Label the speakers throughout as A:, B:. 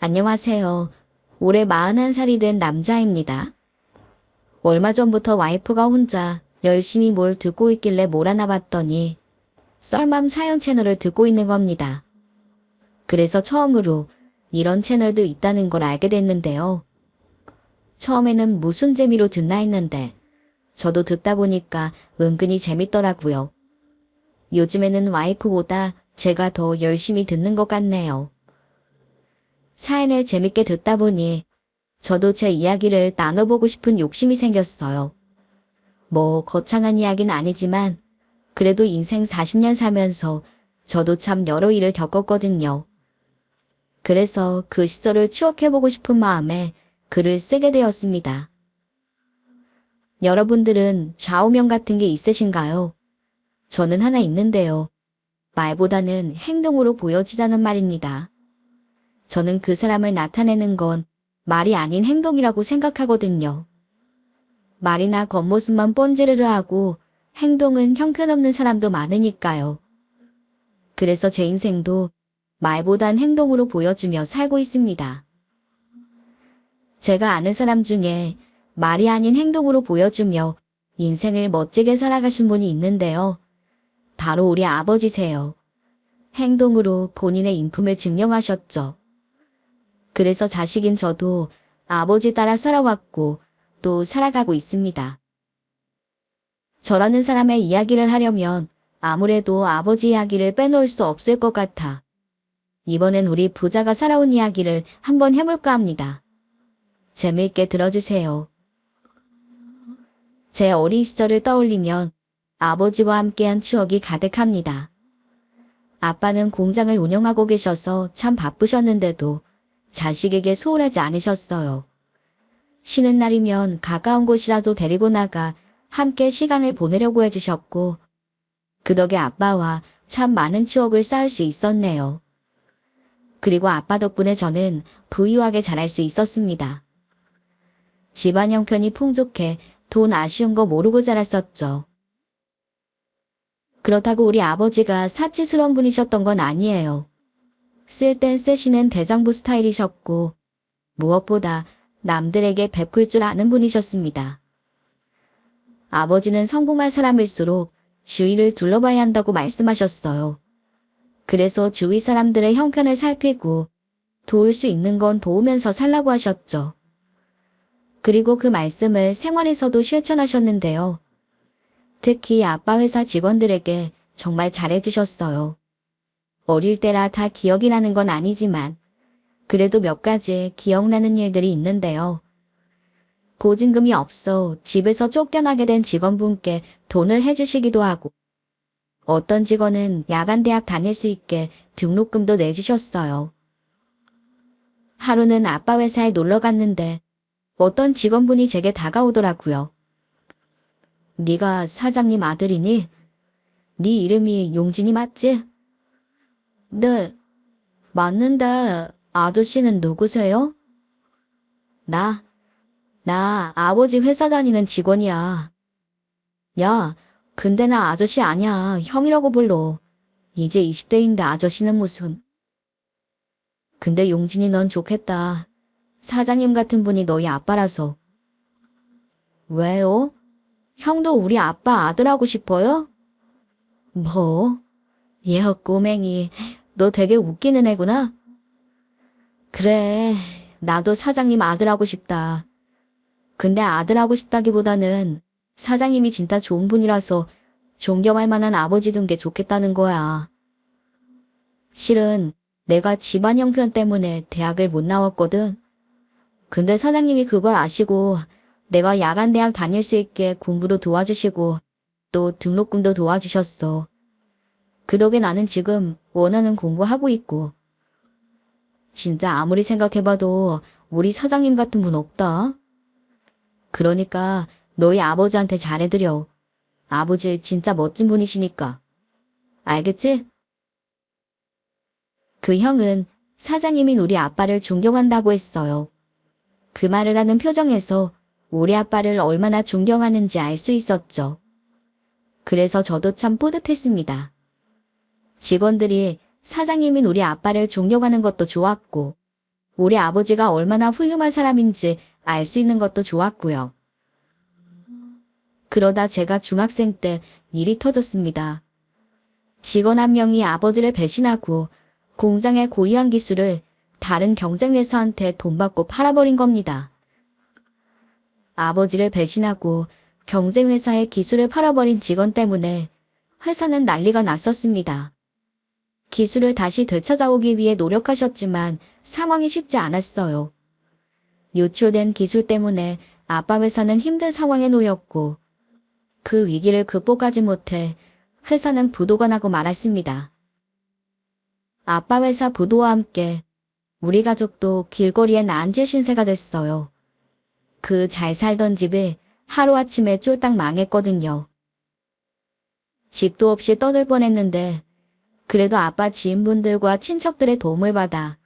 A: 안녕하세요. 올해 41살이 된 남자입니다. 얼마 전부터 와이프가 혼자 열심히 뭘 듣고 있길래 몰아나 봤더니 썰맘 사연 채널을 듣고 있는 겁니다. 그래서 처음으로 이런 채널도 있다는 걸 알게 됐는데요. 처음에는 무슨 재미로 듣나 했는데 저도 듣다 보니까 은근히 재밌더라고요. 요즘에는 와이프보다 제가 더 열심히 듣는 것 같네요. 사연을 재밌게 듣다 보니 저도 제 이야기를 나눠보고 싶은 욕심이 생겼어요. 뭐 거창한 이야기는 아니지만 그래도 인생 40년 살면서 저도 참 여러 일을 겪었거든요. 그래서 그 시절을 추억해보고 싶은 마음에 글을 쓰게 되었습니다. 여러분들은 좌우명 같은 게 있으신가요? 저는 하나 있는데요. 말보다는 행동으로 보여지자는 말입니다. 저는 그 사람을 나타내는 건 말이 아닌 행동이라고 생각하거든요. 말이나 겉모습만 뻔지르르 하고 행동은 형편없는 사람도 많으니까요. 그래서 제 인생도 말보단 행동으로 보여주며 살고 있습니다. 제가 아는 사람 중에 말이 아닌 행동으로 보여주며 인생을 멋지게 살아가신 분이 있는데요. 바로 우리 아버지세요. 행동으로 본인의 인품을 증명하셨죠. 그래서 자식인 저도 아버지 따라 살아왔고 또 살아가고 있습니다. 저라는 사람의 이야기를 하려면 아무래도 아버지 이야기를 빼놓을 수 없을 것 같아 이번엔 우리 부자가 살아온 이야기를 한번 해볼까 합니다. 재미있게 들어주세요. 제 어린 시절을 떠올리면 아버지와 함께한 추억이 가득합니다. 아빠는 공장을 운영하고 계셔서 참 바쁘셨는데도 자식에게 소홀하지 않으셨어요. 쉬는 날이면 가까운 곳이라도 데리고 나가 함께 시간을 보내려고 해주셨고 그 덕에 아빠와 참 많은 추억을 쌓을 수 있었네요. 그리고 아빠 덕분에 저는 부유하게 자랄 수 있었습니다. 집안 형편이 풍족해 돈 아쉬운 거 모르고 자랐었죠. 그렇다고 우리 아버지가 사치스러운 분이셨던 건 아니에요. 쓸 땐 쓰시는 대장부 스타일이셨고 무엇보다 남들에게 베풀 줄 아는 분이셨습니다. 아버지는 성공한 사람일수록 주위를 둘러봐야 한다고 말씀하셨어요. 그래서 주위 사람들의 형편을 살피고 도울 수 있는 건 도우면서 살라고 하셨죠. 그리고 그 말씀을 생활에서도 실천하셨는데요. 특히 아빠 회사 직원들에게 정말 잘해주셨어요. 어릴 때라 다 기억이 나는 건 아니지만 그래도 몇 가지 기억나는 일들이 있는데요. 보증금이 없어 집에서 쫓겨나게 된 직원분께 돈을 해주시기도 하고 어떤 직원은 야간 대학 다닐 수 있게 등록금도 내주셨어요. 하루는 아빠 회사에 놀러 갔는데 어떤 직원분이 제게 다가오더라고요. 네가 사장님 아들이니? 네 이름이 용진이 맞지? 네, 맞는데 아저씨는 누구세요? 나 아버지 회사 다니는 직원이야. 야, 근데 나 아저씨 아니야. 형이라고 불러. 이제 20대인데 아저씨는 무슨. 근데 용진이 넌 좋겠다. 사장님 같은 분이 너희 아빠라서. 왜요? 형도 우리 아빠 아들하고 싶어요? 뭐? 얘 꼬맹이, 너 되게 웃기는 애구나? 그래, 나도 사장님 아들하고 싶다. 근데 아들하고 싶다기보다는 사장님이 진짜 좋은 분이라서 존경할 만한 아버지 둔 게 좋겠다는 거야. 실은 내가 집안 형편 때문에 대학을 못 나왔거든. 근데 사장님이 그걸 아시고 내가 야간 대학 다닐 수 있게 공부도 도와주시고 또 등록금도 도와주셨어. 그 덕에 나는 지금 원하는 공부하고 있고. 진짜 아무리 생각해봐도 우리 사장님 같은 분 없다. 그러니까 너희 아버지한테 잘해드려. 아버지 진짜 멋진 분이시니까. 알겠지? 그 형은 사장님인 우리 아빠를 존경한다고 했어요. 그 말을 하는 표정에서 우리 아빠를 얼마나 존경하는지 알 수 있었죠. 그래서 저도 참 뿌듯했습니다. 직원들이 사장님인 우리 아빠를 존경하는 것도 좋았고 우리 아버지가 얼마나 훌륭한 사람인지 알 수 있는 것도 좋았고요. 그러다 제가 중학생 때 일이 터졌습니다. 직원 한 명이 아버지를 배신하고 공장의 고유한 기술을 다른 경쟁 회사한테 돈 받고 팔아버린 겁니다. 아버지를 배신하고 경쟁 회사의 기술을 팔아버린 직원 때문에 회사는 난리가 났었습니다. 기술을 다시 되찾아오기 위해 노력하셨지만 상황이 쉽지 않았어요. 유출된 기술 때문에 아빠 회사는 힘든 상황에 놓였고 그 위기를 극복하지 못해 회사는 부도가 나고 말았습니다. 아빠 회사 부도와 함께 우리 가족도 길거리에 난질 신세가 됐어요. 그 잘 살던 집이 하루아침에 쫄딱 망했거든요. 집도 없이 떠들 뻔했는데 그래도 아빠 지인분들과 친척들의 도움을 받아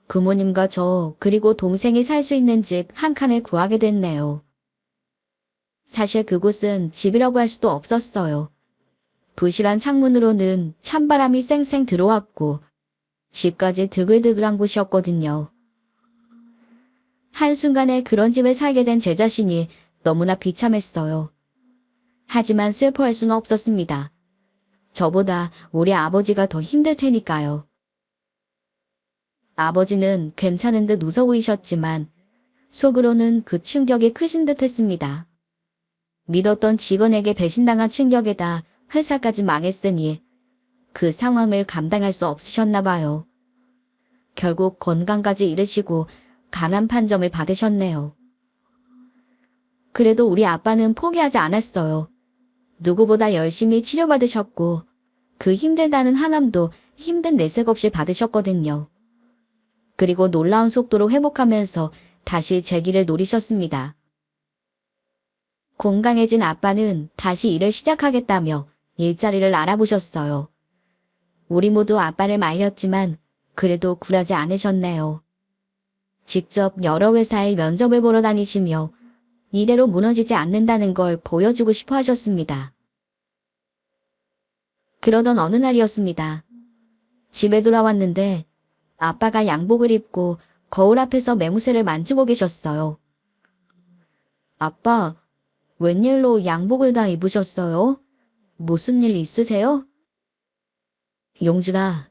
A: 부모님과 저 그리고 동생이 살 수 있는 집 한 칸을 구하게 됐네요. 사실 그곳은 집이라고 할 수도 없었어요. 부실한 창문으로는 찬바람이 쌩쌩 들어왔고 집까지 드글드글한 곳이었거든요. 한순간에 그런 집에 살게 된 제 자신이 너무나 비참했어요. 하지만 슬퍼할 수는 없었습니다. 저보다 우리 아버지가 더 힘들 테니까요. 아버지는 괜찮은 듯 웃어 보이셨지만 속으로는 그 충격이 크신 듯 했습니다. 믿었던 직원에게 배신당한 충격에다 회사까지 망했으니 그 상황을 감당할 수 없으셨나 봐요. 결국 건강까지 잃으시고 강한 판정을 받으셨네요. 그래도 우리 아빠는 포기하지 않았어요. 누구보다 열심히 치료받으셨고 그 힘들다는 하남도 힘든 내색 없이 받으셨거든요. 그리고 놀라운 속도로 회복하면서 다시 재기를 노리셨습니다. 건강해진 아빠는 다시 일을 시작하겠다며 일자리를 알아보셨어요. 우리 모두 아빠를 말렸지만 그래도 굴하지 않으셨네요. 직접 여러 회사에 면접을 보러 다니시며 이대로 무너지지 않는다는 걸 보여주고 싶어 하셨습니다. 그러던 어느 날이었습니다. 집에 돌아왔는데 아빠가 양복을 입고 거울 앞에서 매무새를 만지고 계셨어요. 아빠, 웬일로 양복을 다 입으셨어요? 무슨 일 있으세요? 용준아,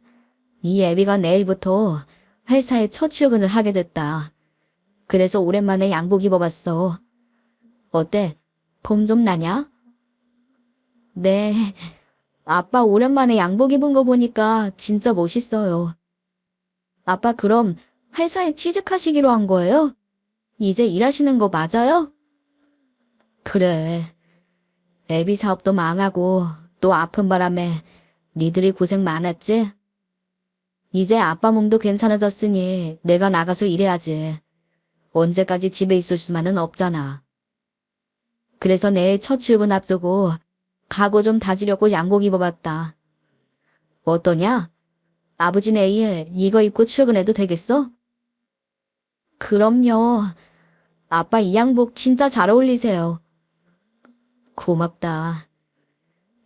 A: 이 애비가 내일부터 회사에 첫 출근을 하게 됐다. 그래서 오랜만에 양복 입어봤어. 어때? 폼 좀 나냐? 네, 아빠 오랜만에 양복 입은 거 보니까 진짜 멋있어요. 아빠 그럼 회사에 취직하시기로 한 거예요? 이제 일하시는 거 맞아요? 그래. 애비 사업도 망하고 또 아픈 바람에 니들이 고생 많았지? 이제 아빠 몸도 괜찮아졌으니 내가 나가서 일해야지. 언제까지 집에 있을 수만은 없잖아. 그래서 내일 첫 출근 앞두고 각오 좀 다지려고 양복 입어봤다. 어떠냐? 아버지 내일 이거 입고 출근해도 되겠어? 그럼요. 아빠 이 양복 진짜 잘 어울리세요. 고맙다.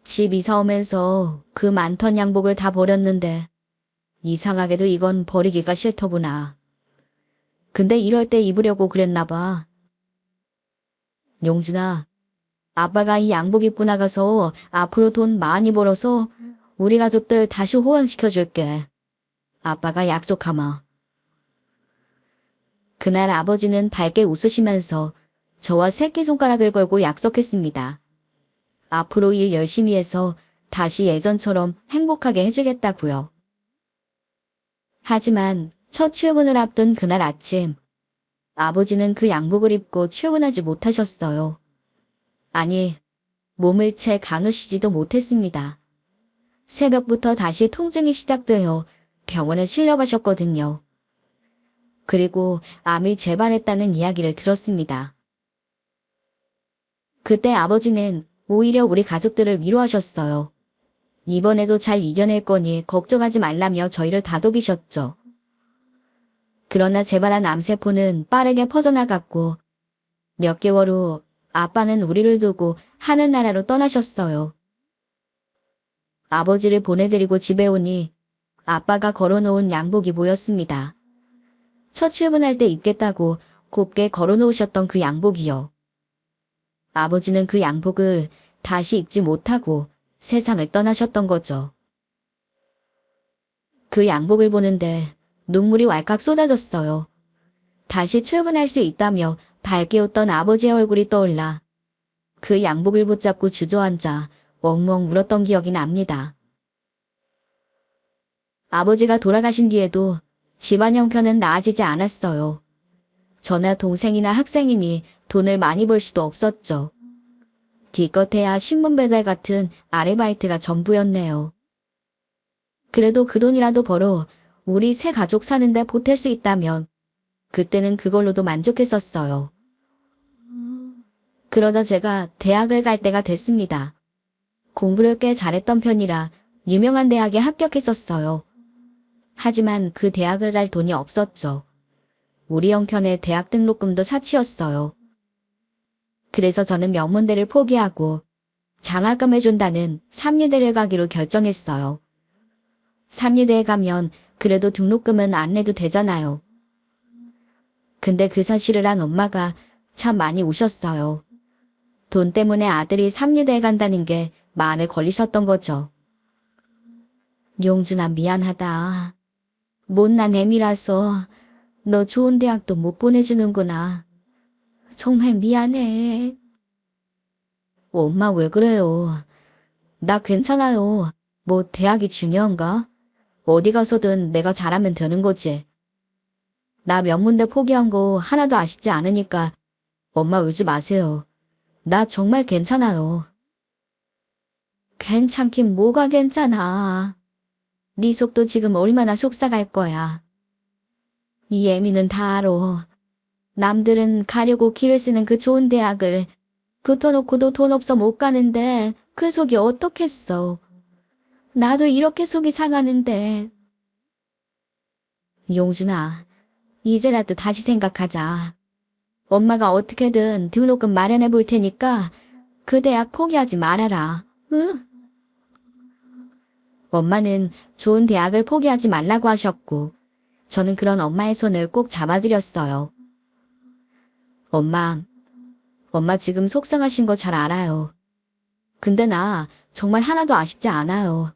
A: 집 이사 오면서 그 많던 양복을 다 버렸는데 이상하게도 이건 버리기가 싫더구나. 근데 이럴 때 입으려고 그랬나 봐. 용준아, 아빠가 이 양복 입고 나가서 앞으로 돈 많이 벌어서 우리 가족들 다시 호강시켜줄게. 아빠가 약속하마. 그날 아버지는 밝게 웃으시면서 저와 새끼손가락을 걸고 약속했습니다. 앞으로 일 열심히 해서 다시 예전처럼 행복하게 해주겠다고요. 하지만 첫 출근을 앞둔 그날 아침, 아버지는 그 양복을 입고 출근하지 못하셨어요. 아니, 몸을 채 가누시지도 못했습니다. 새벽부터 다시 통증이 시작되어 병원에 실려가셨거든요. 그리고 암이 재발했다는 이야기를 들었습니다. 그때 아버지는 오히려 우리 가족들을 위로하셨어요. 이번에도 잘 이겨낼 거니 걱정하지 말라며 저희를 다독이셨죠. 그러나 재발한 암세포는 빠르게 퍼져나갔고 몇 개월 후 아빠는 우리를 두고 하늘나라로 떠나셨어요. 아버지를 보내드리고 집에 오니 아빠가 걸어놓은 양복이 보였습니다. 첫 출근할 때 입겠다고 곱게 걸어놓으셨던 그 양복이요. 아버지는 그 양복을 다시 입지 못하고 세상을 떠나셨던 거죠. 그 양복을 보는데 눈물이 왈칵 쏟아졌어요. 다시 출근할 수 있다며 밝게 웃던 아버지의 얼굴이 떠올라 그 양복을 붙잡고 주저앉아 엉엉 울었던 기억이 납니다. 아버지가 돌아가신 뒤에도 집안 형편은 나아지지 않았어요. 저나 동생이나 학생이니 돈을 많이 벌 수도 없었죠. 기껏해야 신문 배달 같은 아르바이트가 전부였네요. 그래도 그 돈이라도 벌어 우리 세 가족 사는데 보탤 수 있다면 그때는 그걸로도 만족했었어요. 그러다 제가 대학을 갈 때가 됐습니다. 공부를 꽤 잘했던 편이라 유명한 대학에 합격했었어요. 하지만 그 대학을 갈 돈이 없었죠. 우리 형편의 대학 등록금도 사치였어요. 그래서 저는 명문대를 포기하고 장학금을 준다는 삼류대를 가기로 결정했어요. 삼류대에 가면 그래도 등록금은 안 내도 되잖아요. 근데 그 사실을 안 엄마가 참 많이 우셨어요. 돈 때문에 아들이 삼류대에 간다는 게 마음에 걸리셨던 거죠. 용준아, 미안하다. 못난 애미라서 너 좋은 대학도 못 보내주는구나. 정말 미안해. 엄마 왜 그래요? 나 괜찮아요. 뭐 대학이 중요한가? 어디 가서든 내가 잘하면 되는 거지. 나 명문대 포기한 거 하나도 아쉽지 않으니까 엄마 울지 마세요. 나 정말 괜찮아요. 괜찮긴 뭐가 괜찮아. 네 속도 지금 얼마나 속삭할 거야. 이 애미는 다 알아. 남들은 가려고 기를 쓰는 그 좋은 대학을 붙어놓고도 돈 없어 못 가는데 그 속이 어떻겠어. 나도 이렇게 속이 상하는데. 용준아, 이제라도 다시 생각하자. 엄마가 어떻게든 등록금 마련해 볼 테니까 그 대학 포기하지 말아라. 응? 엄마는 좋은 대학을 포기하지 말라고 하셨고 저는 그런 엄마의 손을 꼭 잡아드렸어요. 엄마 지금 속상하신 거 잘 알아요. 근데 나 정말 하나도 아쉽지 않아요.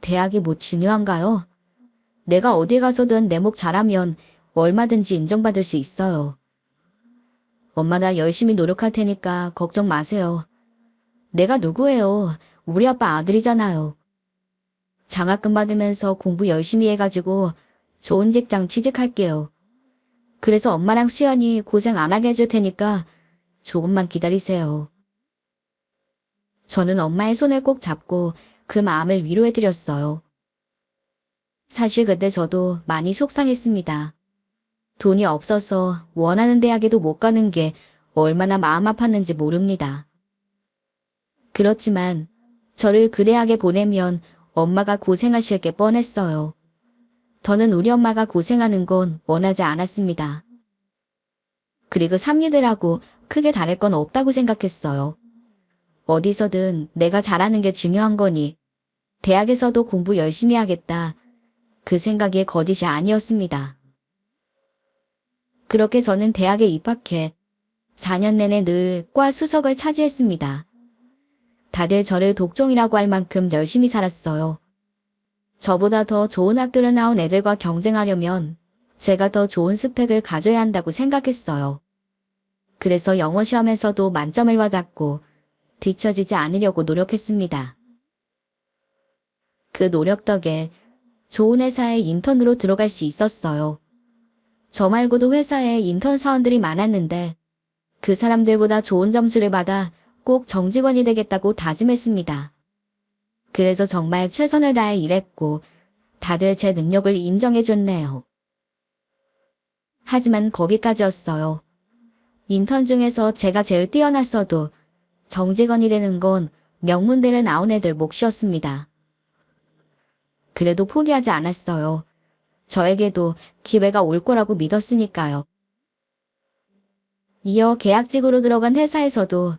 A: 대학이 뭐 중요한가요? 내가 어디 가서든 내 목 잘하면 얼마든지 인정받을 수 있어요. 엄마 나 열심히 노력할 테니까 걱정 마세요. 내가 누구예요? 우리 아빠 아들이잖아요. 장학금 받으면서 공부 열심히 해가지고 좋은 직장 취직할게요. 그래서 엄마랑 수연이 고생 안 하게 해줄 테니까 조금만 기다리세요. 저는 엄마의 손을 꼭 잡고 그 마음을 위로해드렸어요. 사실 그때 저도 많이 속상했습니다. 돈이 없어서 원하는 대학에도 못 가는 게 얼마나 마음 아팠는지 모릅니다. 그렇지만 저를 그 대학에 보내면 엄마가 고생하실 게 뻔했어요. 저는 우리 엄마가 고생하는 건 원하지 않았습니다. 그리고 삼류대라고 크게 다를 건 없다고 생각했어요. 어디서든 내가 잘하는 게 중요한 거니 대학에서도 공부 열심히 하겠다. 그 생각이 거짓이 아니었습니다. 그렇게 저는 대학에 입학해 4년 내내 늘 과 수석을 차지했습니다. 다들 저를 독종이라고 할 만큼 열심히 살았어요. 저보다 더 좋은 학교를 나온 애들과 경쟁하려면 제가 더 좋은 스펙을 가져야 한다고 생각했어요. 그래서 영어 시험에서도 만점을 받았고 뒤처지지 않으려고 노력했습니다. 그 노력 덕에 좋은 회사에 인턴으로 들어갈 수 있었어요. 저 말고도 회사에 인턴 사원들이 많았는데 그 사람들보다 좋은 점수를 받아 꼭 정직원이 되겠다고 다짐했습니다. 그래서 정말 최선을 다해 일했고 다들 제 능력을 인정해줬네요. 하지만 거기까지였어요. 인턴 중에서 제가 제일 뛰어났어도 정직원이 되는 건 명문대를 나온 애들 몫이었습니다. 그래도 포기하지 않았어요. 저에게도 기회가 올 거라고 믿었으니까요. 이어 계약직으로 들어간 회사에서도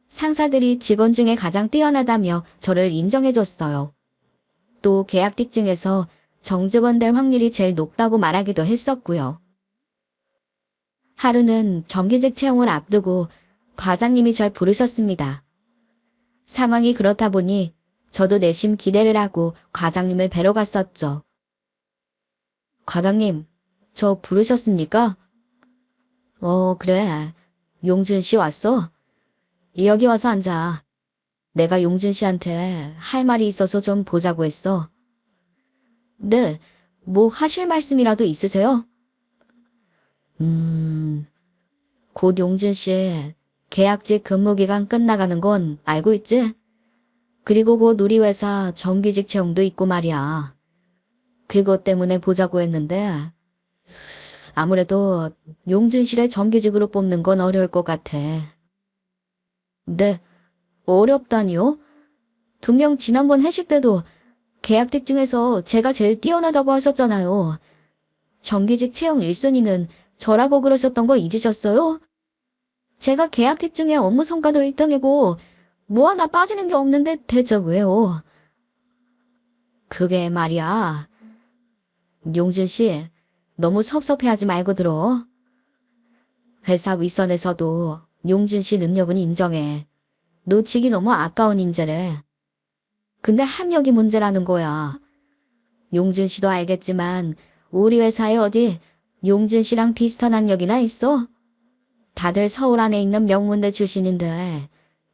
A: 상사들이 직원 중에 가장 뛰어나다며 저를 인정해줬어요. 또 계약직 중에서 정직원 될 확률이 제일 높다고 말하기도 했었고요. 하루는 정규직 채용을 앞두고 과장님이 절 부르셨습니다. 상황이 그렇다 보니 저도 내심 기대를 하고 과장님을 뵈러 갔었죠. 과장님, 저 부르셨습니까? 그래. 용준 씨 왔어? 여기 와서 앉아. 내가 용준 씨한테 할 말이 있어서 좀 보자고 했어. 네, 뭐 하실 말씀이라도 있으세요? 곧 용준 씨 계약직 근무기간 끝나가는 건 알고 있지? 그리고 곧 우리 회사 정규직 채용도 있고 말이야. 그것 때문에 보자고 했는데 아무래도 용준 씨를 정규직으로 뽑는 건 어려울 것 같아. 네, 어렵다니요? 분명 지난번 회식 때도 계약직 중에서 제가 제일 뛰어나다고 하셨잖아요. 정규직 채용 1순위는 저라고 그러셨던 거 잊으셨어요? 제가 계약직 중에 업무 성과도 1등이고 뭐 하나 빠지는 게 없는데 대체 왜요? 그게 말이야. 용준 씨, 너무 섭섭해하지 말고 들어. 회사 윗선에서도 용준 씨 능력은 인정해. 놓치기 너무 아까운 인재래. 근데 학력이 문제라는 거야. 용준 씨도 알겠지만 우리 회사에 어디 용준 씨랑 비슷한 학력이나 있어? 다들 서울 안에 있는 명문대 출신인데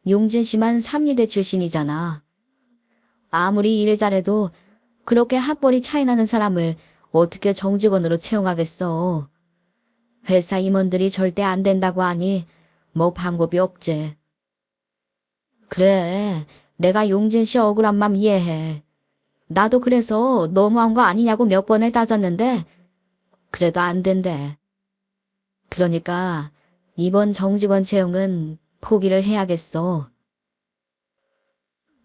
A: 용준 씨만 삼리대 출신이잖아. 아무리 일을 잘해도 그렇게 학벌이 차이 나는 사람을 어떻게 정직원으로 채용하겠어. 회사 임원들이 절대 안 된다고 하니 뭐 방법이 없지. 그래, 내가 용진 씨 억울한 맘 이해해. 나도 그래서 너무한 거 아니냐고 몇 번을 따졌는데 그래도 안 된대. 그러니까 이번 정직원 채용은 포기를 해야겠어.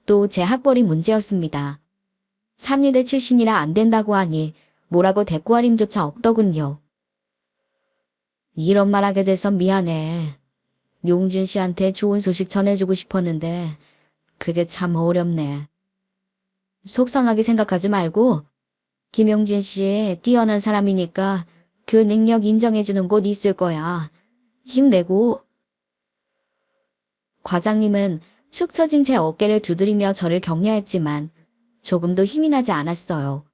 A: 또 제 학벌이 문제였습니다. 삼리대 출신이라 안 된다고 하니 뭐라고 대꾸할 힘조차 없더군요. 이런 말 하게 돼서 미안해. 용준 씨한테 좋은 소식 전해주고 싶었는데 그게 참 어렵네. 속상하게 생각하지 말고 김용진 씨 뛰어난 사람이니까 그 능력 인정해주는 곳 있을 거야. 힘내고. 과장님은 축 처진 제 어깨를 두드리며 저를 격려했지만 조금도 힘이 나지 않았어요.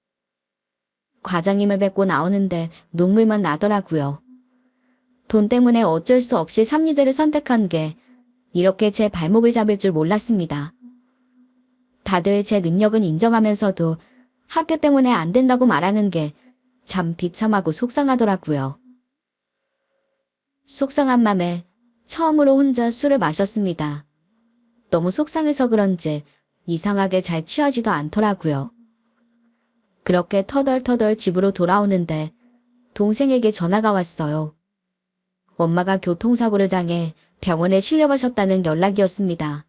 A: 과장님을 뵙고 나오는데 눈물만 나더라고요. 돈 때문에 어쩔 수 없이 삼리대를 선택한 게 이렇게 제 발목을 잡을 줄 몰랐습니다. 다들 제 능력은 인정하면서도 학교 때문에 안 된다고 말하는 게 참 비참하고 속상하더라고요. 속상한 맘에 처음으로 혼자 술을 마셨습니다. 너무 속상해서 그런지 이상하게 잘 취하지도 않더라고요. 그렇게 터덜터덜 집으로 돌아오는데 동생에게 전화가 왔어요. 엄마가 교통사고를 당해 병원에 실려가셨다는 연락이었습니다.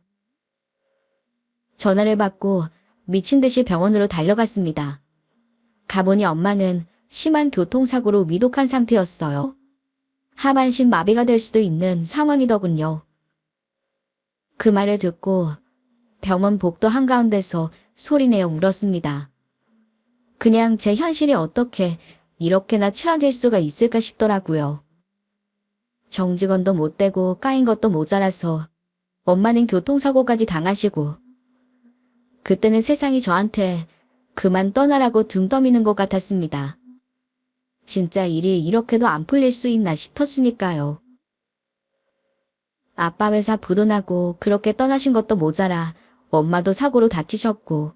A: 전화를 받고 미친 듯이 병원으로 달려갔습니다. 가보니 엄마는 심한 교통사고로 위독한 상태였어요. 하반신 마비가 될 수도 있는 상황이더군요. 그 말을 듣고 병원 복도 한가운데서 소리내어 울었습니다. 그냥 제 현실이 어떻게 이렇게나 최악일 수가 있을까 싶더라고요. 정직원도 못 되고 까인 것도 모자라서 엄마는 교통사고까지 당하시고 그때는 세상이 저한테 그만 떠나라고 등 떠미는 것 같았습니다. 진짜 일이 이렇게도 안 풀릴 수 있나 싶었으니까요. 아빠 회사 부도나고 그렇게 떠나신 것도 모자라 엄마도 사고로 다치셨고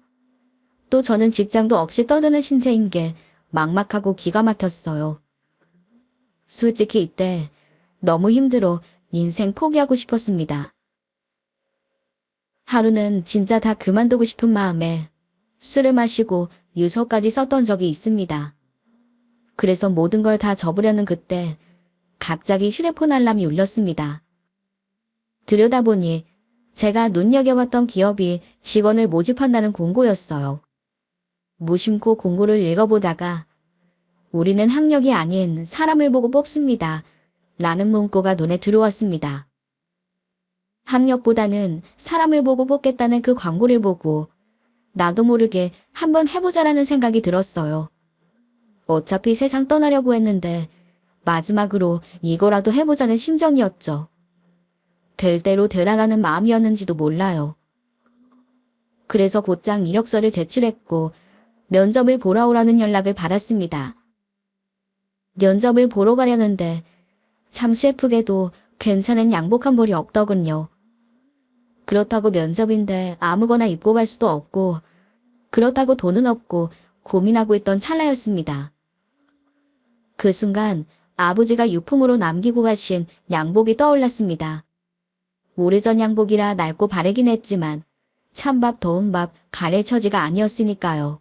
A: 또 저는 직장도 없이 떠드는 신세인 게 막막하고 기가 막혔어요. 솔직히 이때 너무 힘들어 인생 포기하고 싶었습니다. 하루는 진짜 다 그만두고 싶은 마음에 술을 마시고 유서까지 썼던 적이 있습니다. 그래서 모든 걸 다 접으려는 그때 갑자기 휴대폰 알람이 울렸습니다. 들여다보니 제가 눈여겨봤던 기업이 직원을 모집한다는 공고였어요. 무심코 공고를 읽어보다가 우리는 학력이 아닌 사람을 보고 뽑습니다. 라는 문구가 눈에 들어왔습니다. 학력보다는 사람을 보고 뽑겠다는 그 광고를 보고 나도 모르게 한번 해보자라는 생각이 들었어요. 어차피 세상 떠나려고 했는데 마지막으로 이거라도 해보자는 심정이었죠. 될 대로 되라라는 마음이었는지도 몰라요. 그래서 곧장 이력서를 제출했고 면접을 보러 오라는 연락을 받았습니다. 면접을 보러 가려는데 참 슬프게도 괜찮은 양복 한 벌이 없더군요. 그렇다고 면접인데 아무거나 입고 갈 수도 없고 그렇다고 돈은 없고 고민하고 있던 찰나였습니다. 그 순간 아버지가 유품으로 남기고 가신 양복이 떠올랐습니다. 오래전 양복이라 낡고 바래긴 했지만 찬밥 더운 밥 가릴 처지가 아니었으니까요.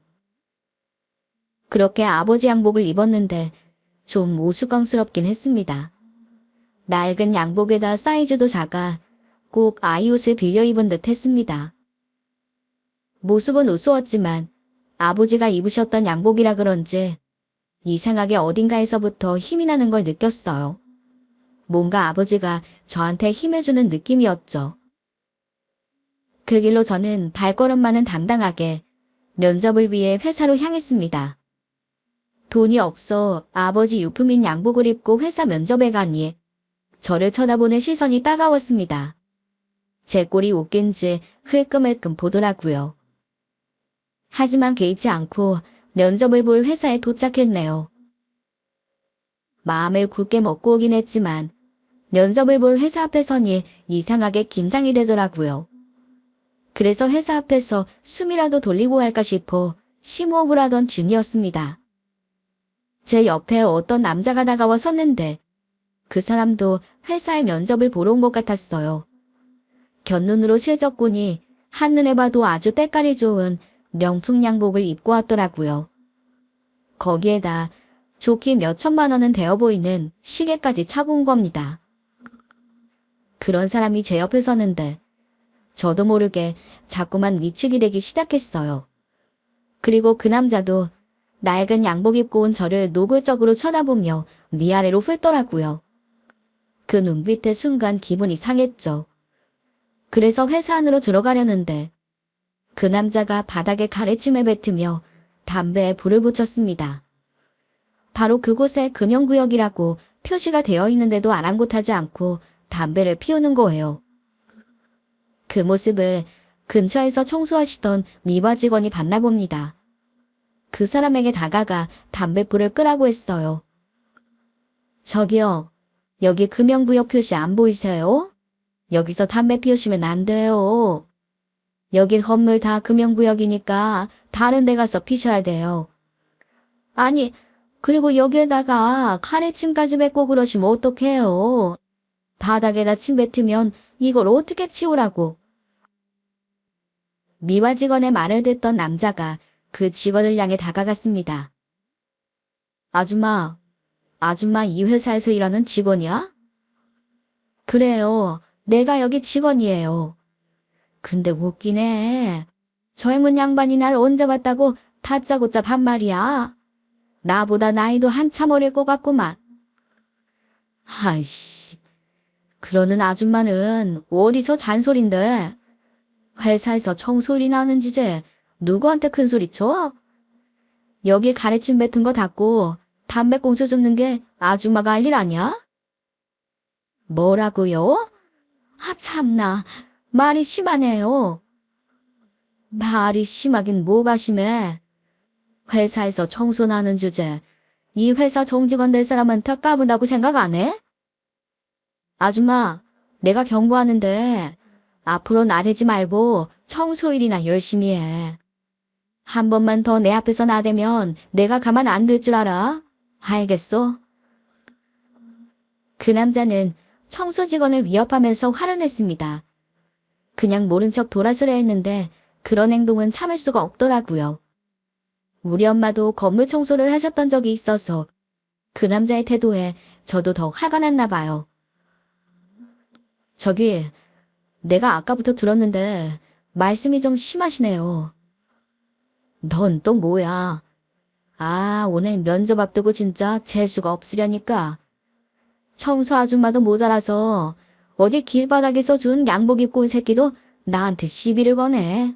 A: 그렇게 아버지 양복을 입었는데 좀 우스꽝스럽긴 했습니다. 낡은 양복에다 사이즈도 작아 꼭 아이 옷을 빌려 입은 듯 했습니다. 모습은 우스웠지만 아버지가 입으셨던 양복이라 그런지 이상하게 어딘가에서부터 힘이 나는 걸 느꼈어요. 뭔가 아버지가 저한테 힘을 주는 느낌이었죠. 그 길로 저는 발걸음만은 당당하게 면접을 위해 회사로 향했습니다. 돈이 없어 아버지 유품인 양복을 입고 회사 면접에 가니 저를 쳐다보는 시선이 따가웠습니다. 제 꼴이 웃긴지 흘끔흘끔 보더라고요. 하지만 개의치 않고 면접을 볼 회사에 도착했네요. 마음을 굳게 먹고 오긴 했지만 면접을 볼 회사 앞에 서니 이상하게 긴장이 되더라고요. 그래서 회사 앞에서 숨이라도 돌리고 할까 싶어 심호흡을 하던 중이었습니다. 제 옆에 어떤 남자가 다가와 섰는데 그 사람도 회사에 면접을 보러 온 것 같았어요. 곁눈으로 슬쩍 보니 한눈에 봐도 아주 때깔이 좋은 명품 양복을 입고 왔더라고요. 거기에다 좋기 몇 천만 원은 되어 보이는 시계까지 차고 온 겁니다. 그런 사람이 제 옆에 서는데 저도 모르게 자꾸만 위축이 되기 시작했어요. 그리고 그 남자도 낡은 양복 입고 온 저를 노골적으로 쳐다보며 위아래로 훑더라고요. 그 눈빛에 순간 기분이 상했죠. 그래서 회사 안으로 들어가려는데 그 남자가 바닥에 가래침을 뱉으며 담배에 불을 붙였습니다. 바로 그곳에 금연구역이라고 표시가 되어 있는데도 아랑곳하지 않고 담배를 피우는 거예요. 그 모습을 근처에서 청소하시던 미화 직원이 봤나 봅니다. 그 사람에게 다가가 담뱃불을 끄라고 했어요. 저기요, 여기 금연구역 표시 안 보이세요? 여기서 담배 피우시면 안 돼요. 여기 건물 다 금연구역이니까 다른 데 가서 피셔야 돼요. 아니, 그리고 여기에다가 카레침까지 뱉고 그러시면 어떡해요. 바닥에다 침 뱉으면 이걸 어떻게 치우라고. 미화 직원의 말을 듣던 남자가 그 직원을 향해 다가갔습니다. 아줌마 이 회사에서 일하는 직원이야? 그래요. 내가 여기 직원이에요. 근데 웃기네. 젊은 양반이 날 언제 봤다고 다짜고짜 반말이야. 나보다 나이도 한참 어릴 것 같구만. 아이씨, 그러는 아줌마는 어디서 잔소린데? 회사에서 청소리 나는 주제 누구한테 큰 소리 쳐? 여기 가래침 뱉은 거 닦고 담배꽁초 줍는 게 아줌마가 할 일 아니야? 뭐라고요? 아 참나, 말이 심하네요. 말이 심하긴 뭐가 심해. 회사에서 청소 나는 주제 이 회사 정직원 될 사람한테 까분다고 생각 안 해? 아줌마, 내가 경고하는데 앞으로 나대지 말고 청소일이나 열심히 해. 한 번만 더 내 앞에서 나대면 내가 가만 안 둘 줄 알아? 알겠어? 그 남자는 청소 직원을 위협하면서 화를 냈습니다. 그냥 모른 척 돌아서려 했는데 그런 행동은 참을 수가 없더라고요. 우리 엄마도 건물 청소를 하셨던 적이 있어서 그 남자의 태도에 저도 더 화가 났나 봐요. 저기, 내가 아까부터 들었는데 말씀이 좀 심하시네요. 넌 또 뭐야? 아, 오늘 면접 앞두고 진짜 재수가 없으려니까. 청소 아줌마도 모자라서 어디 길바닥에서 준 양복 입고 온 새끼도 나한테 시비를 거네.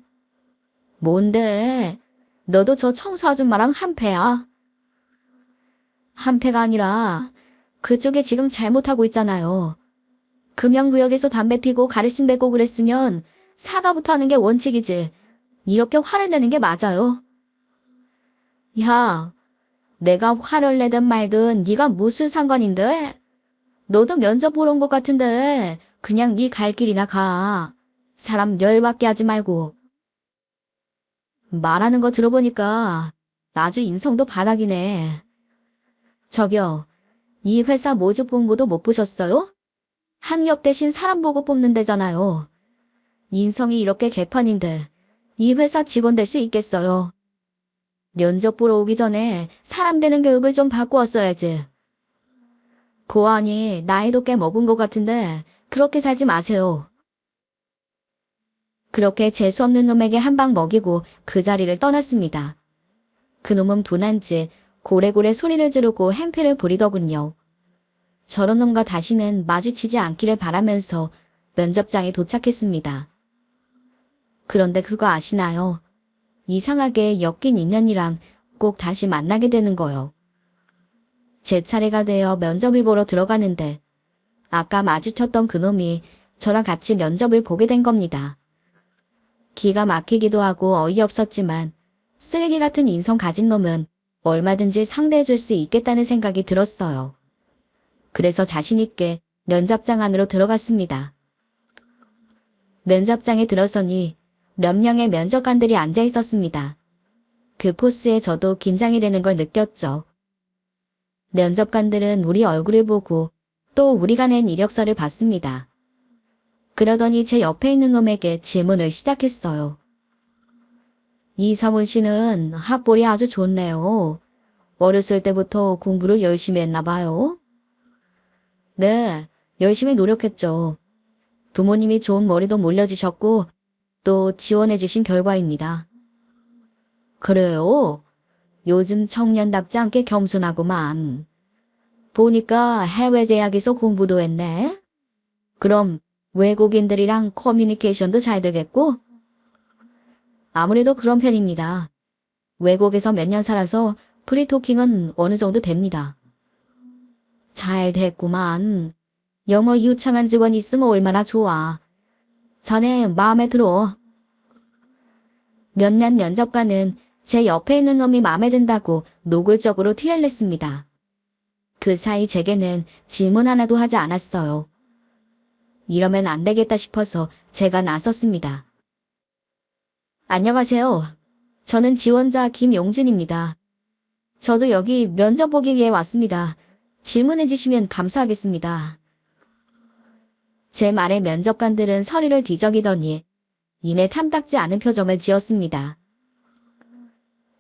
A: 뭔데? 너도 저 청소 아줌마랑 한패야? 한패가 아니라 그쪽에 지금 잘못하고 있잖아요. 금연구역에서 담배 피고 가르침 뱉고 그랬으면 사과부터 하는 게 원칙이지. 이렇게 화를 내는 게 맞아요. 야, 내가 화를 내든 말든 네가 무슨 상관인데? 너도 면접 보러 온 것 같은데 그냥 네 갈 길이나 가. 사람 열받게 하지 말고. 말하는 거 들어보니까 아주 인성도 바닥이네. 저기요, 이 회사 모집 공고도 못 보셨어요? 학력 대신 사람 보고 뽑는 데잖아요. 인성이 이렇게 개판인데 이 회사 직원 될 수 있겠어요? 면접 보러 오기 전에 사람 되는 교육을 좀 받고 왔어야지. 고안이 나이도 꽤 먹은 것 같은데 그렇게 살지 마세요. 그렇게 재수없는 놈에게 한 방 먹이고 그 자리를 떠났습니다. 그놈은 분한지 고래고래 소리를 지르고 행패를 부리더군요. 저런 놈과 다시는 마주치지 않기를 바라면서 면접장에 도착했습니다. 그런데 그거 아시나요? 이상하게 엮인 인연이랑 꼭 다시 만나게 되는 거요. 제 차례가 되어 면접을 보러 들어가는데 아까 마주쳤던 그놈이 저랑 같이 면접을 보게 된 겁니다. 기가 막히기도 하고 어이없었지만 쓰레기 같은 인성 가진 놈은 얼마든지 상대해줄 수 있겠다는 생각이 들었어요. 그래서 자신있게 면접장 안으로 들어갔습니다. 면접장에 들어서니 몇 명의 면접관들이 앉아 있었습니다. 그 포스에 저도 긴장이 되는 걸 느꼈죠. 면접관들은 우리 얼굴을 보고 또 우리가 낸 이력서를 봤습니다. 그러더니 제 옆에 있는 놈에게 질문을 시작했어요. 이성훈 씨는 학벌이 아주 좋네요. 어렸을 때부터 공부를 열심히 했나 봐요. 네, 열심히 노력했죠. 부모님이 좋은 머리도 물려주셨고 또 지원해주신 결과입니다. 그래요? 요즘 청년답지 않게 겸손하구만. 보니까 해외 제약에서 공부도 했네. 그럼 외국인들이랑 커뮤니케이션도 잘 되겠고? 아무래도 그런 편입니다. 외국에서 몇 년 살아서 프리토킹은 어느 정도 됩니다. 잘 됐구만. 영어 유창한 직원이 있으면 얼마나 좋아. 자네 마음에 들어. 몇몇 면접관은 제 옆에 있는 놈이 마음에 든다고 노골적으로 티를 냈습니다. 그 사이 제게는 질문 하나도 하지 않았어요. 이러면 안 되겠다 싶어서 제가 나섰습니다. 안녕하세요. 저는 지원자 김용준입니다. 저도 여기 면접 보기 위해 왔습니다. 질문해 주시면 감사하겠습니다. 제 말에 면접관들은 서류를 뒤적이더니 이내 탐탁지 않은 표정을 지었습니다.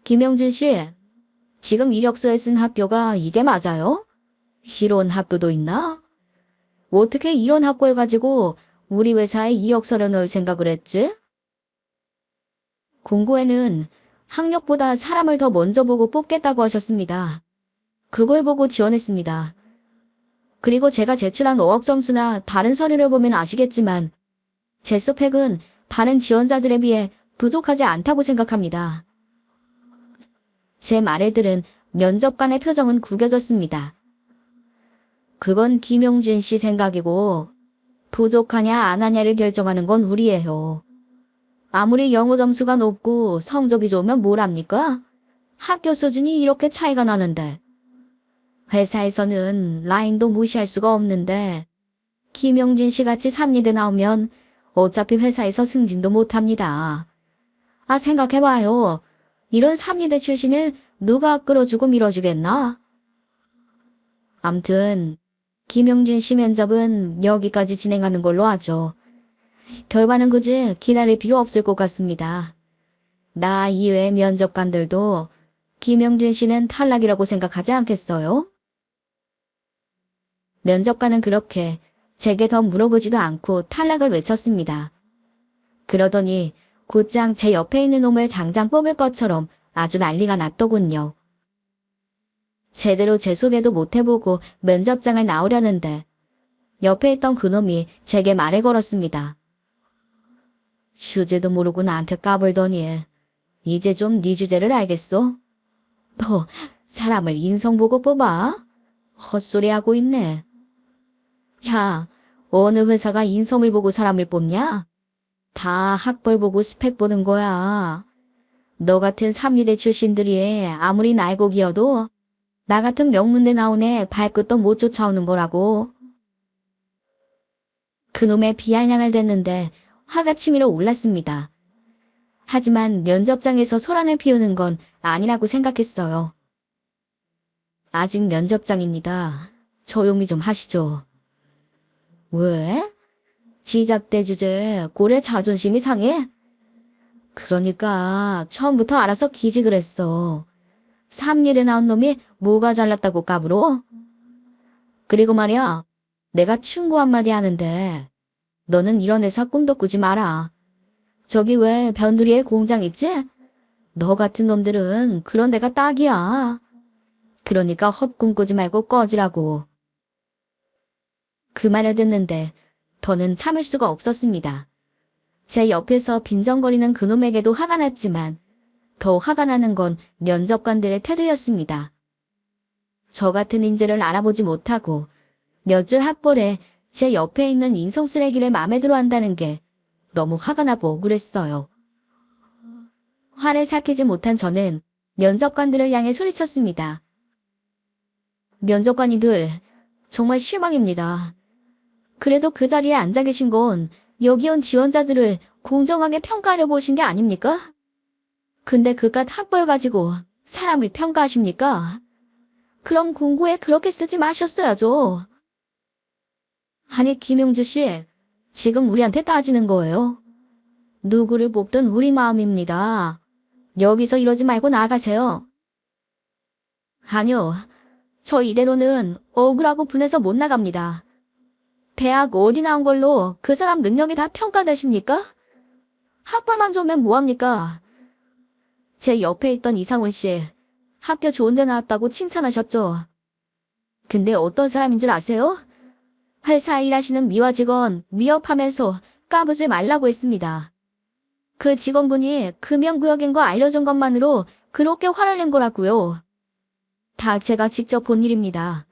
A: 김용준 씨, 지금 이력서에 쓴 학교가 이게 맞아요? 이런 학교도 있나? 어떻게 이런 학벌 가지고 우리 회사에 이력서를 넣을 생각을 했지? 공고에는 학력보다 사람을 더 먼저 보고 뽑겠다고 하셨습니다. 그걸 보고 지원했습니다. 그리고 제가 제출한 어학 점수나 다른 서류를 보면 아시겠지만 제 스펙은 다른 지원자들에 비해 부족하지 않다고 생각합니다. 제 말을 들은 면접관의 표정은 구겨졌습니다. 그건 김용진 씨 생각이고 부족하냐 안 하냐를 결정하는 건 우리예요. 아무리 영어 점수가 높고 성적이 좋으면 뭘 합니까? 학교 수준이 이렇게 차이가 나는데. 회사에서는 라인도 무시할 수가 없는데 김용진 씨 같이 3리대 나오면 어차피 회사에서 승진도 못합니다. 아, 생각해봐요. 이런 3리대 출신을 누가 끌어주고 밀어주겠나? 암튼 김용진 씨 면접은 여기까지 진행하는 걸로 하죠. 결과는 굳이 기다릴 필요 없을 것 같습니다. 나 이외의 면접관들도 김용진 씨는 탈락이라고 생각하지 않겠어요? 면접관은 그렇게 제게 더 물어보지도 않고 탈락을 외쳤습니다. 그러더니 곧장 제 옆에 있는 놈을 당장 뽑을 것처럼 아주 난리가 났더군요. 제대로 제 소개도 못 해보고 면접장을 나오려는데 옆에 있던 그놈이 제게 말을 걸었습니다. 주제도 모르고 나한테 까불더니 이제 좀 네 주제를 알겠어? 너 사람을 인성 보고 뽑아? 헛소리하고 있네. 야, 어느 회사가 인성을 보고 사람을 뽑냐? 다 학벌 보고 스펙 보는 거야. 너 같은 삼류대 출신들이 아무리 날고기여도 나 같은 명문대 나온 애 발끝도 못 쫓아오는 거라고. 그놈의 비아냥을 댔는데 화가 치밀어 올랐습니다. 하지만 면접장에서 소란을 피우는 건 아니라고 생각했어요. 아직 면접장입니다. 조용히 좀 하시죠. 왜? 지잡대 주제 꼴의 자존심이 상해? 그러니까 처음부터 알아서 기직을 했어. 삼일에 나온 놈이 뭐가 잘났다고 까불어? 그리고 말이야, 내가 충고 한마디 하는데 너는 이런 회사 꿈도 꾸지 마라. 저기 왜 변두리에 공장 있지? 너 같은 놈들은 그런 데가 딱이야. 그러니까 헛꿈 꾸지 말고 꺼지라고. 그 말을 듣는데 더는 참을 수가 없었습니다. 제 옆에서 빈정거리는 그놈에게도 화가 났지만 더 화가 나는 건 면접관들의 태도였습니다. 저 같은 인재를 알아보지 못하고 몇 줄 학벌에 제 옆에 있는 인성 쓰레기를 마음에 들어 한다는 게 너무 화가 나고 억울했어요. 화를 삭히지 못한 저는 면접관들을 향해 소리쳤습니다. 면접관님들, 정말 실망입니다. 그래도 그 자리에 앉아 계신 건 여기 온 지원자들을 공정하게 평가하려고 오신 게 아닙니까? 근데 그깟 학벌 가지고 사람을 평가하십니까? 그럼 공고에 그렇게 쓰지 마셨어야죠. 아니, 김용주 씨, 지금 우리한테 따지는 거예요. 누구를 뽑든 우리 마음입니다. 여기서 이러지 말고 나가세요. 아니요, 저 이대로는 억울하고 분해서 못 나갑니다. 대학 어디 나온 걸로 그 사람 능력이 다 평가되십니까? 학벌만 좋으면 뭐합니까? 제 옆에 있던 이상훈 씨, 학교 좋은 데 나왔다고 칭찬하셨죠? 근데 어떤 사람인 줄 아세요? 회사에 일하시는 미화 직원 위협하면서 까부지 말라고 했습니다. 그 직원분이 금연구역인 거 알려준 것만으로 그렇게 화를 낸 거라고요. 다 제가 직접 본 일입니다.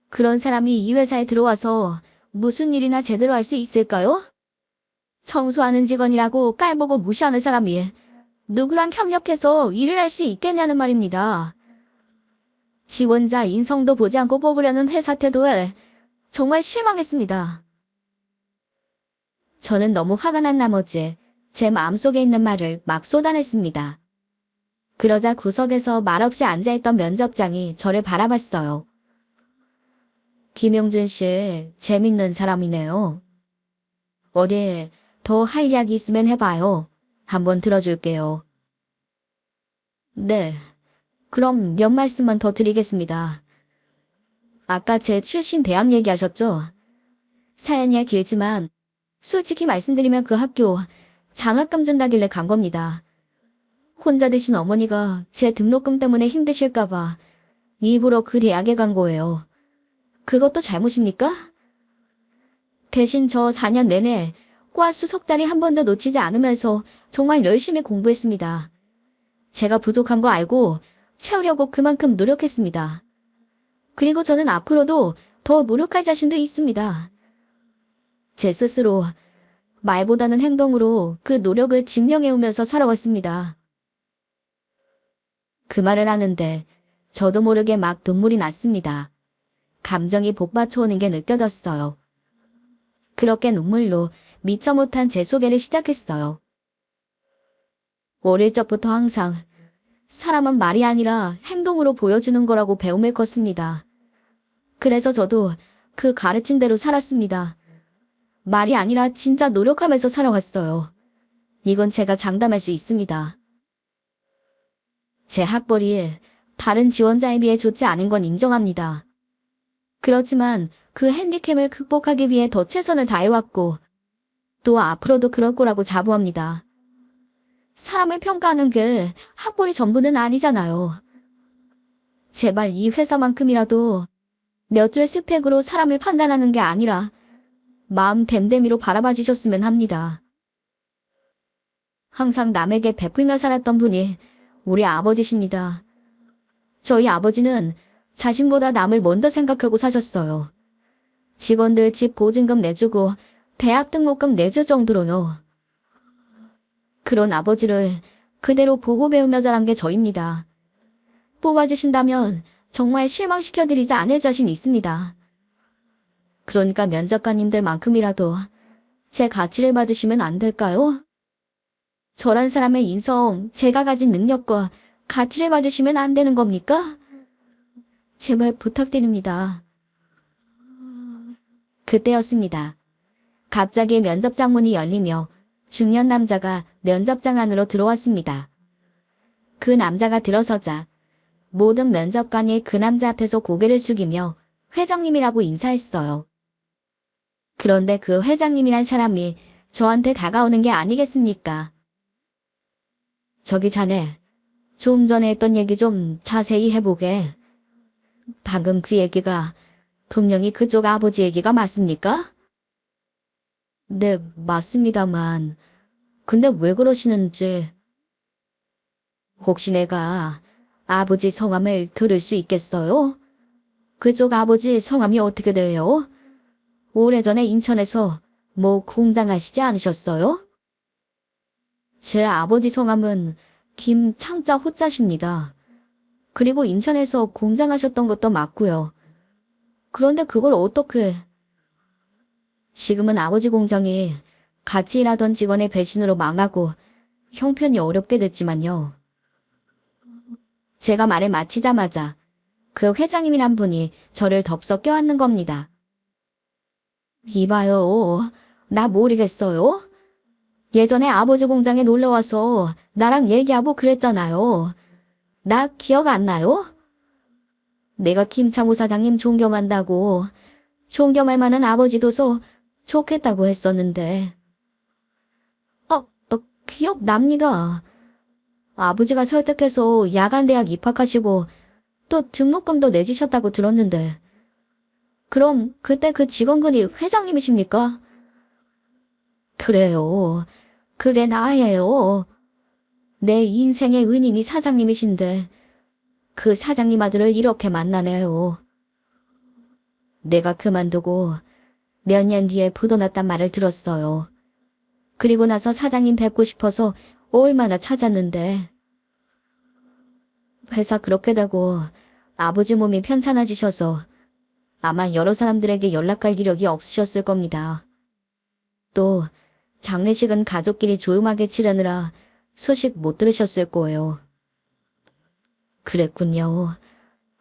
A: 그런 사람이 이 회사에 들어와서 무슨 일이나 제대로 할 수 있을까요? 청소하는 직원이라고 깔보고 무시하는 사람이 누구랑 협력해서 일을 할 수 있겠냐는 말입니다. 지원자 인성도 보지 않고 뽑으려는 회사 태도에 정말 실망했습니다. 저는 너무 화가 난 나머지 제 마음속에 있는 말을 막 쏟아냈습니다. 그러자 구석에서 말없이 앉아있던 면접장이 저를 바라봤어요. 김용준 씨, 재밌는 사람이네요. 어디 더 할 이야기 있으면 해봐요. 한번 들어줄게요. 네, 그럼 몇 말씀만 더 드리겠습니다. 아까 제 출신 대학 얘기하셨죠? 사연이 길지만 솔직히 말씀드리면 그 학교 장학금 준다길래 간 겁니다. 혼자 되신 어머니가 제 등록금 때문에 힘드실까봐 일부러 그 대학에 간 거예요. 그것도 잘못입니까? 대신 저 4년 내내 과 수석자리 한 번도 놓치지 않으면서 정말 열심히 공부했습니다. 제가 부족한 거 알고 채우려고 그만큼 노력했습니다. 그리고 저는 앞으로도 더 노력할 자신도 있습니다. 제 스스로 말보다는 행동으로 그 노력을 증명해오면서 살아왔습니다. 그 말을 하는데 저도 모르게 막 눈물이 났습니다. 감정이 복받쳐오는 게 느껴졌어요. 그렇게 눈물로 미처 못한 제 소개를 시작했어요. 어릴 적부터 항상 사람은 말이 아니라 행동으로 보여주는 거라고 배움을 컸습니다. 그래서 저도 그 가르침대로 살았습니다. 말이 아니라 진짜 노력하면서 살아왔어요. 이건 제가 장담할 수 있습니다. 제 학벌이 다른 지원자에 비해 좋지 않은 건 인정합니다. 그렇지만 그 핸디캡을 극복하기 위해 더 최선을 다해왔고 또 앞으로도 그럴 거라고 자부합니다. 사람을 평가하는 게 학벌이 전부는 아니잖아요. 제발 이 회사만큼이라도 몇 줄 스펙으로 사람을 판단하는 게 아니라 마음 댐댐이로 바라봐 주셨으면 합니다. 항상 남에게 베풀며 살았던 분이 우리 아버지십니다. 저희 아버지는 자신보다 남을 먼저 생각하고 사셨어요. 직원들 집 보증금 내주고 대학 등록금 내줄 정도로요. 그런 아버지를 그대로 보고 배우며 자란 게 저입니다. 뽑아주신다면 정말 실망시켜드리지 않을 자신 있습니다. 그러니까 면접관님들만큼이라도 제 가치를 봐주시면 안 될까요? 저란 사람의 인성, 제가 가진 능력과 가치를 봐주시면 안 되는 겁니까? 제발 부탁드립니다. 그때였습니다. 갑자기 면접장 문이 열리며 중년 남자가 면접장 안으로 들어왔습니다. 그 남자가 들어서자 모든 면접관이 그 남자 앞에서 고개를 숙이며 회장님이라고 인사했어요. 그런데 그 회장님이란 사람이 저한테 다가오는 게 아니겠습니까? 저기 자네, 좀 전에 했던 얘기 좀 자세히 해보게. 방금 그 얘기가 분명히 그쪽 아버지 얘기가 맞습니까? 네, 맞습니다만. 근데 왜 그러시는지. 혹시 내가 아버지 성함을 들을 수 있겠어요? 그쪽 아버지 성함이 어떻게 돼요? 오래전에 인천에서 뭐 공장 하시지 않으셨어요? 제 아버지 성함은 김창자 호자십니다. 그리고 인천에서 공장 하셨던 것도 맞고요. 그런데 그걸 어떻게... 지금은 아버지 공장이 같이 일하던 직원의 배신으로 망하고 형편이 어렵게 됐지만요. 제가 말을 마치자마자 그 회장님이란 분이 저를 덥석 껴안는 겁니다. 이봐요. 나 모르겠어요. 예전에 아버지 공장에 놀러와서 나랑 얘기하고 그랬잖아요. 나 기억 안 나요? 내가 김창호 사장님 존경한다고, 존경할 만한 아버지 둬서 좋겠다고 했었는데. 기억납니다. 아버지가 설득해서 야간대학 입학하시고 또 등록금도 내주셨다고 들었는데. 그럼 그때 그 직원분이 회장님이십니까? 그래요. 그게 나예요. 내 인생의 은인이 사장님이신데 그 사장님 아들을 이렇게 만나네요. 내가 그만두고 몇 년 뒤에 부도났단 말을 들었어요. 그리고 나서 사장님 뵙고 싶어서 얼마나 찾았는데. 회사 그렇게 되고 아버지 몸이 편찮아지셔서 아마 여러 사람들에게 연락할 이력이 없으셨을 겁니다. 또 장례식은 가족끼리 조용하게 치르느라 소식 못 들으셨을 거예요. 그랬군요.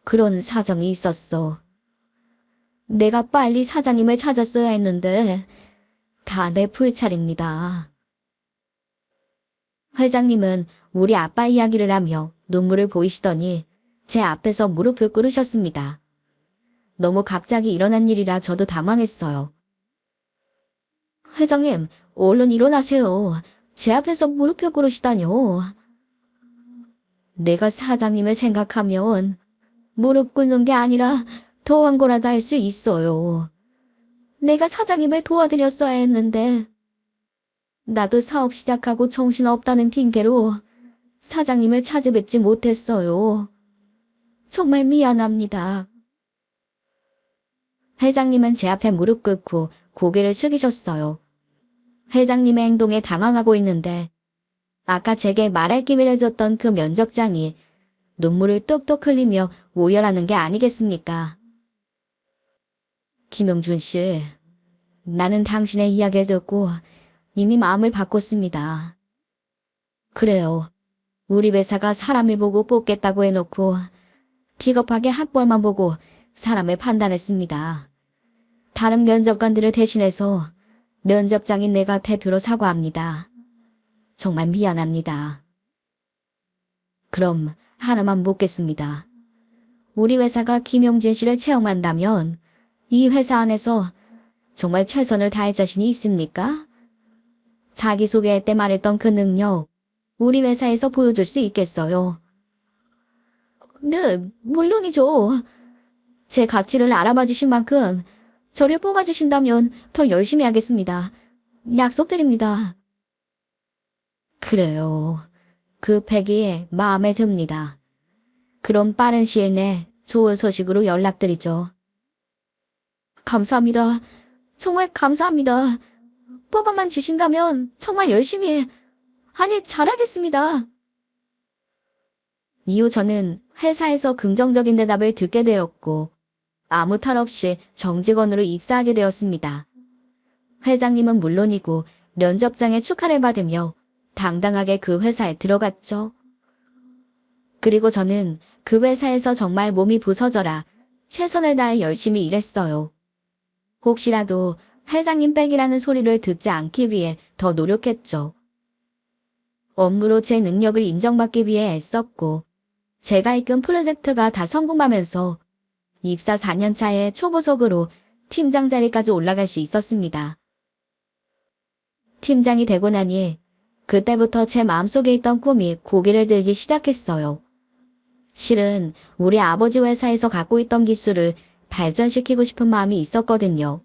A: 그런 사정이 있었어. 내가 빨리 사장님을 찾았어야 했는데 다 내 불찰입니다. 회장님은 우리 아빠 이야기를 하며 눈물을 보이시더니 제 앞에서 무릎을 꿇으셨습니다. 너무 갑자기 일어난 일이라 저도 당황했어요. 회장님, 얼른 일어나세요. 제 앞에서 무릎을 꿇으시다뇨. 내가 사장님을 생각하면 무릎 꿇는 게 아니라 더한 거라도 할 수 있어요. 내가 사장님을 도와드렸어야 했는데 나도 사업 시작하고 정신없다는 핑계로 사장님을 찾아뵙지 못했어요. 정말 미안합니다. 회장님은 제 앞에 무릎 꿇고 고개를 숙이셨어요. 회장님의 행동에 당황하고 있는데 아까 제게 말할 기회를 줬던 그 면접장이 눈물을 뚝뚝 흘리며 오열하는 게 아니겠습니까? 김용준 씨, 나는 당신의 이야기를 듣고 이미 마음을 바꿨습니다. 그래요. 우리 회사가 사람을 보고 뽑겠다고 해놓고 비겁하게 학벌만 보고 사람을 판단했습니다. 다른 면접관들을 대신해서 면접장인 내가 대표로 사과합니다. 정말 미안합니다. 그럼 하나만 묻겠습니다. 우리 회사가 김용준 씨를 채용한다면 이 회사 안에서 정말 최선을 다할 자신이 있습니까? 자기소개할 때 말했던 그 능력, 우리 회사에서 보여줄 수 있겠어요? 네, 물론이죠. 제 가치를 알아봐 주신 만큼 저를 뽑아주신다면 더 열심히 하겠습니다. 약속드립니다. 그래요. 그 팩이 마음에 듭니다. 그럼 빠른 시일 내 좋은 소식으로 연락드리죠. 감사합니다. 정말 감사합니다. 뽑아만 주신다면 정말 열심히, 아니, 잘하겠습니다. 이후 저는 회사에서 긍정적인 대답을 듣게 되었고, 아무 탈 없이 정직원으로 입사하게 되었습니다. 회장님은 물론이고 면접장에 축하를 받으며 당당하게 그 회사에 들어갔죠. 그리고 저는 그 회사에서 정말 몸이 부서져라 최선을 다해 열심히 일했어요. 혹시라도 회장님 백이라는 소리를 듣지 않기 위해 더 노력했죠. 업무로 제 능력을 인정받기 위해 애썼고, 제가 이끈 프로젝트가 다 성공하면서 입사 4년 차에 초보속으로 팀장 자리까지 올라갈 수 있었습니다. 팀장이 되고 나니 그때부터 제 마음속에 있던 꿈이 고개를 들기 시작했어요. 실은 우리 아버지 회사에서 갖고 있던 기술을 발전시키고 싶은 마음이 있었거든요.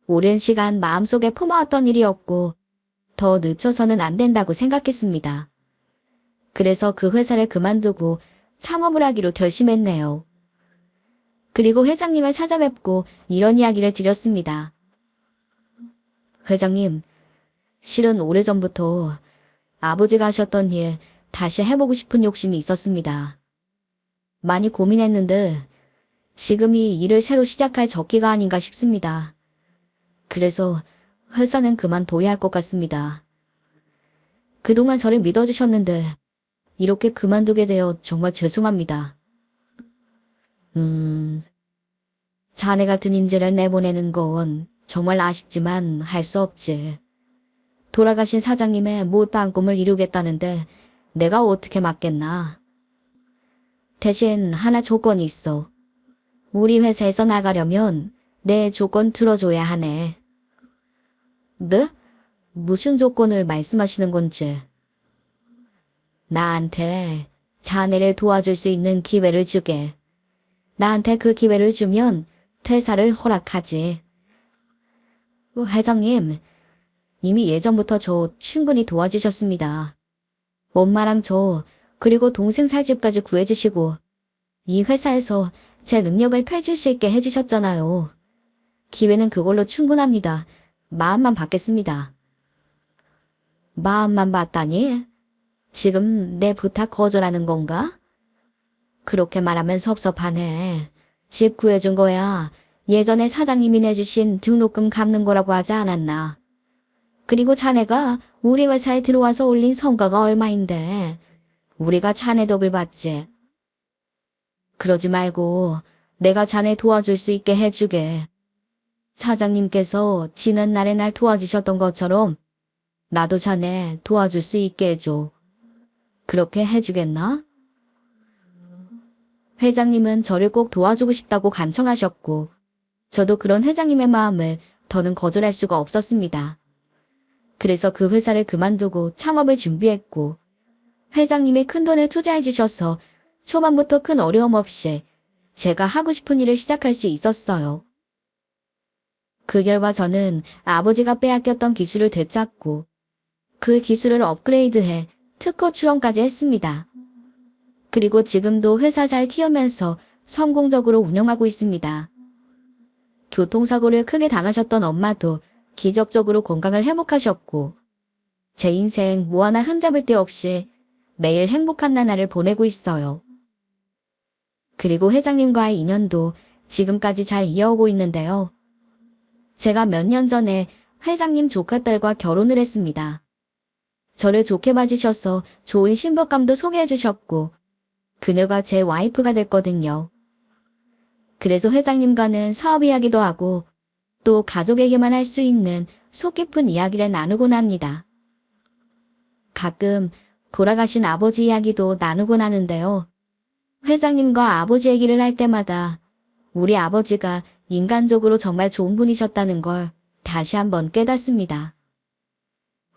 A: 오랜 시간 마음속에 품어왔던 일이었고 더 늦춰서는 안 된다고 생각했습니다. 그래서 그 회사를 그만두고 창업을 하기로 결심했네요. 그리고 회장님을 찾아뵙고 이런 이야기를 드렸습니다. 회장님, 실은 오래전부터 아버지가 하셨던 일 다시 해보고 싶은 욕심이 있었습니다. 많이 고민했는데 지금이 일을 새로 시작할 적기가 아닌가 싶습니다. 그래서 회사는 그만둬야 할 것 같습니다. 그동안 저를 믿어주셨는데 이렇게 그만두게 되어 정말 죄송합니다. 자네 같은 인재를 내보내는 건 정말 아쉽지만 할 수 없지. 돌아가신 사장님의 못다한 꿈을 이루겠다는데 내가 어떻게 막겠나. 대신 하나 조건이 있어. 우리 회사에서 나가려면 내 조건 들어줘야 하네. 네? 무슨 조건을 말씀하시는 건지. 나한테 자네를 도와줄 수 있는 기회를 주게. 나한테 그 기회를 주면 퇴사를 허락하지. 회장님, 이미 예전부터 저 충분히 도와주셨습니다. 엄마랑 저, 그리고 동생 살 집까지 구해주시고 이 회사에서 제 능력을 펼칠 수 있게 해주셨잖아요. 기회는 그걸로 충분합니다. 마음만 받겠습니다. 마음만 받다니? 지금 내 부탁 거절하는 건가? 그렇게 말하면 섭섭하네. 집 구해준 거야. 예전에 사장님이 내주신 등록금 갚는 거라고 하지 않았나. 그리고 자네가 우리 회사에 들어와서 올린 성과가 얼마인데 우리가 자네 덕을 받지. 그러지 말고 내가 자네 도와줄 수 있게 해주게. 사장님께서 지는 날에 날 도와주셨던 것처럼 나도 자네 도와줄 수 있게 해줘. 그렇게 해주겠나? 회장님은 저를 꼭 도와주고 싶다고 간청하셨고 저도 그런 회장님의 마음을 더는 거절할 수가 없었습니다. 그래서 그 회사를 그만두고 창업을 준비했고 회장님이 큰돈을 투자해 주셔서 초반부터 큰 어려움 없이 제가 하고 싶은 일을 시작할 수 있었어요. 그 결과 저는 아버지가 빼앗겼던 기술을 되찾고 그 기술을 업그레이드해 특허 출원까지 했습니다. 그리고 지금도 회사 잘 키우면서 성공적으로 운영하고 있습니다. 교통사고를 크게 당하셨던 엄마도 기적적으로 건강을 회복하셨고 제 인생 뭐 하나 흠잡을 데 없이 매일 행복한 나날을 보내고 있어요. 그리고 회장님과의 인연도 지금까지 잘 이어오고 있는데요. 제가 몇 년 전에 회장님 조카딸과 결혼을 했습니다. 저를 좋게 봐주셔서 좋은 신부감도 소개해 주셨고 그녀가 제 와이프가 됐거든요. 그래서 회장님과는 사업 이야기도 하고 또 가족에게만 할 수 있는 속 깊은 이야기를 나누곤 합니다. 가끔 돌아가신 아버지 이야기도 나누곤 하는데요. 회장님과 아버지 얘기를 할 때마다 우리 아버지가 인간적으로 정말 좋은 분이셨다는 걸 다시 한번 깨닫습니다.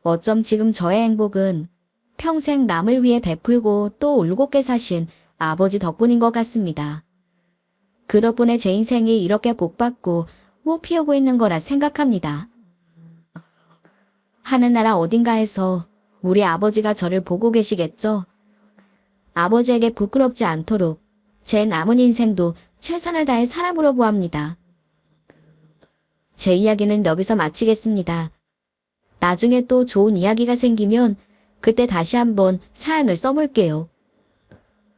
A: 어쩜 지금 저의 행복은 평생 남을 위해 베풀고 또 올곧게 사신 아버지 덕분인 것 같습니다. 그 덕분에 제 인생이 이렇게 복받고 꽃 피우고 있는 거라 생각합니다. 하늘나라 어딘가에서 우리 아버지가 저를 보고 계시겠죠? 아버지에게 부끄럽지 않도록 제 남은 인생도 최선을 다해 살아보려 보합니다. 제 이야기는 여기서 마치겠습니다. 나중에 또 좋은 이야기가 생기면 그때 다시 한번 사연을 써볼게요.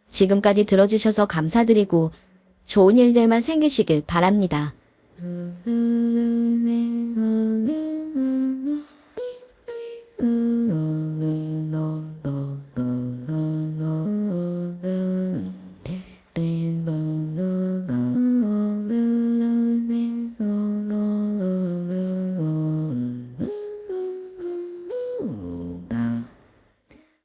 A: 지금까지 들어주셔서 감사드리고 좋은 일들만 생기시길 바랍니다.